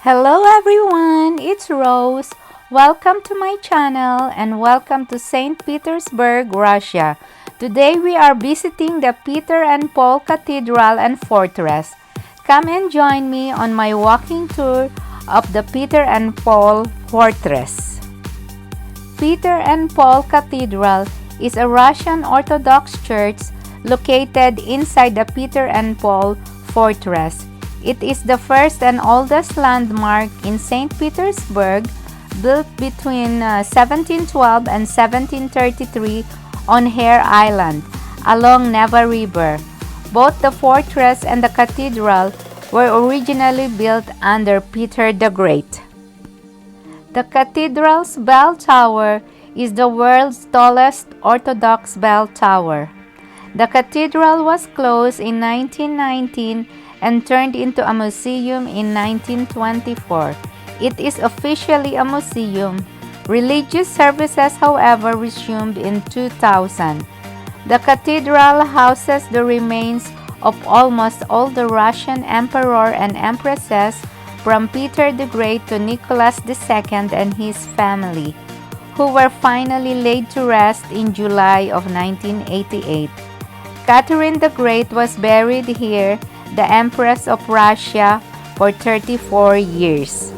Hello everyone, it's Rose. Welcome to my channel and welcome to St. Petersburg, Russia. Today we are visiting the Peter and Paul Cathedral and Fortress. Come and join me on my walking tour of the Peter and Paul Fortress. Peter and Paul Cathedral is a Russian Orthodox church located inside the Peter and Paul Fortress. It is the first and oldest landmark in St. Petersburg, built between 1712 and 1733 on Hare Island, along Neva River. Both the fortress and the cathedral were originally built under Peter the Great. The cathedral's bell tower is the world's tallest Orthodox bell tower. The cathedral was closed in 1919 and turned into a museum in 1924. It is officially a museum. Religious services, however, resumed in 2000. The cathedral houses the remains of almost all the Russian emperor and empresses from Peter the Great to Nicholas II and his family, who were finally laid to rest in July of 1988. Catherine the Great was buried here, the Empress of Russia, for 34 years.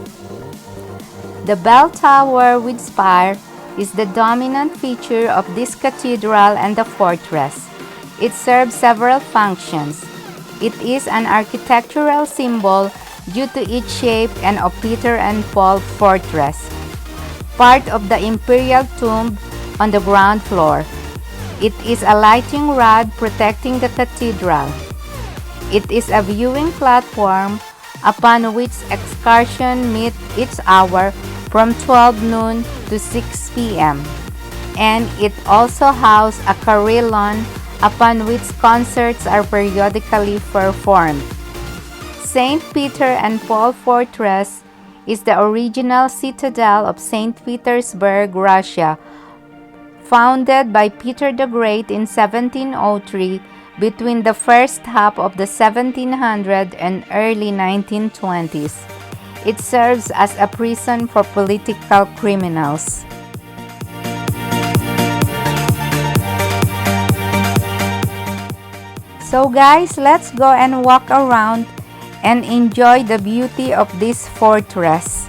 The bell tower with spire is the dominant feature of this cathedral and the fortress. It serves several functions. It is an architectural symbol due to its shape and of Peter and Paul Fortress, part of the imperial tomb on the ground floor. It is a lighting rod protecting the cathedral. It is a viewing platform upon which excursions meet each hour from 12 noon to 6 p.m. And it also houses a carillon upon which concerts are periodically performed. St. Peter and Paul Fortress is the original citadel of St. Petersburg, Russia, founded by Peter the Great in 1703 between the first half of the 1700s and early 1920s. It serves as a prison for political criminals. So guys, let's go and walk around and enjoy the beauty of this fortress.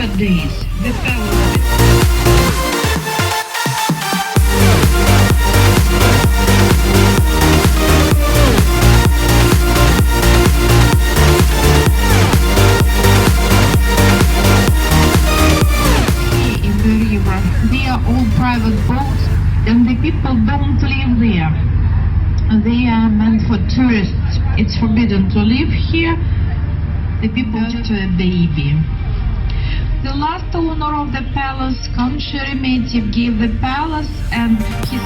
Nowadays, the palace in the river, they are all private boats, and the people don't live there. They are meant for tourists. It's forbidden to live here. The people just a baby. The last owner of the palace, Count Sheremetyev, gave the palace and his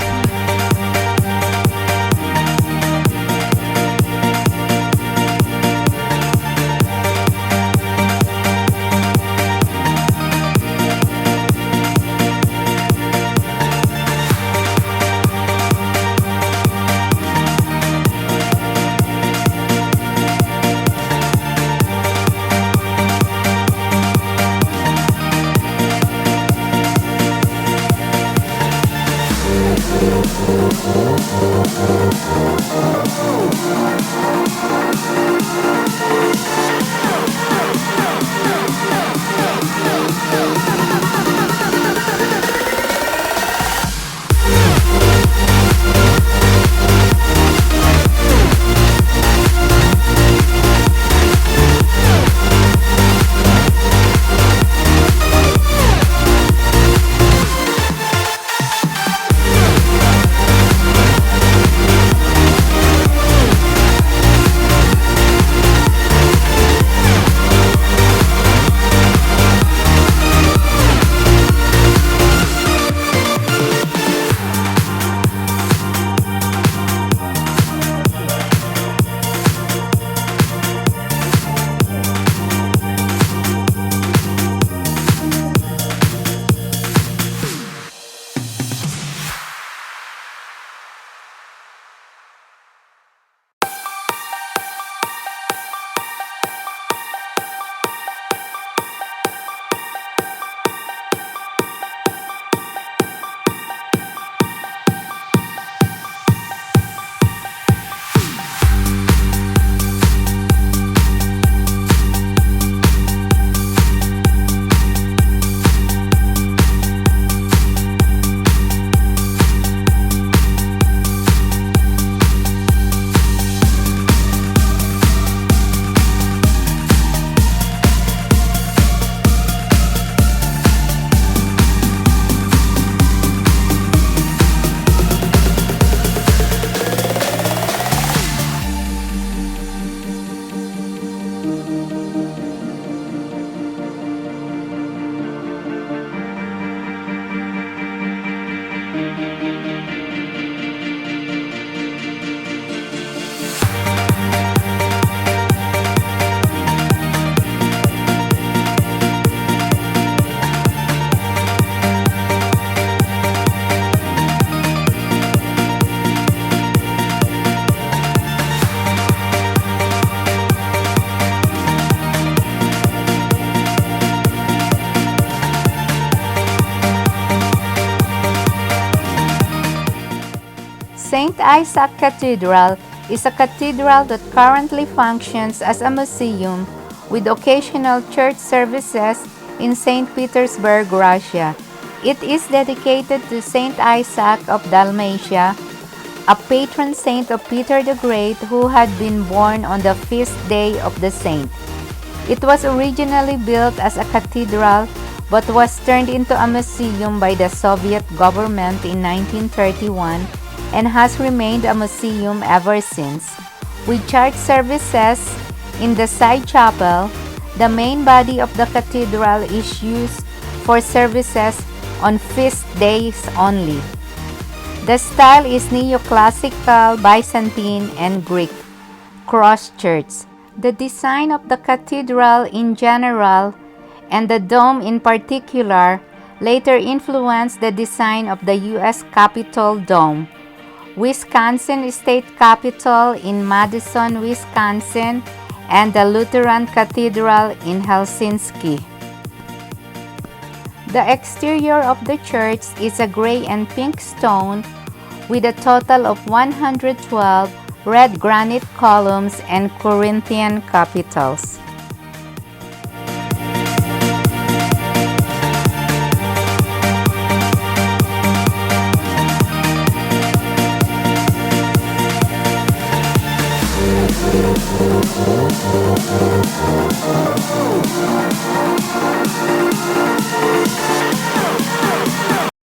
St. Isaac Cathedral is a cathedral that currently functions as a museum with occasional church services in St. Petersburg, Russia. It is dedicated to St. Isaac of Dalmatia, a patron saint of Peter the Great who had been born on the feast day of the saint. It was originally built as a cathedral but was turned into a museum by the Soviet government in 1931 and has remained a museum ever since. With church services in the side chapel, the main body of the cathedral is used for services on feast days only. The style is neoclassical, Byzantine, and Greek cross church. The design of the cathedral in general and the dome in particular later influenced the design of the U.S. Capitol dome, Wisconsin State Capitol in Madison, Wisconsin, and the Lutheran Cathedral in Helsinki. The exterior of the church is a gray and pink stone with a total of 112 red granite columns and Corinthian capitals.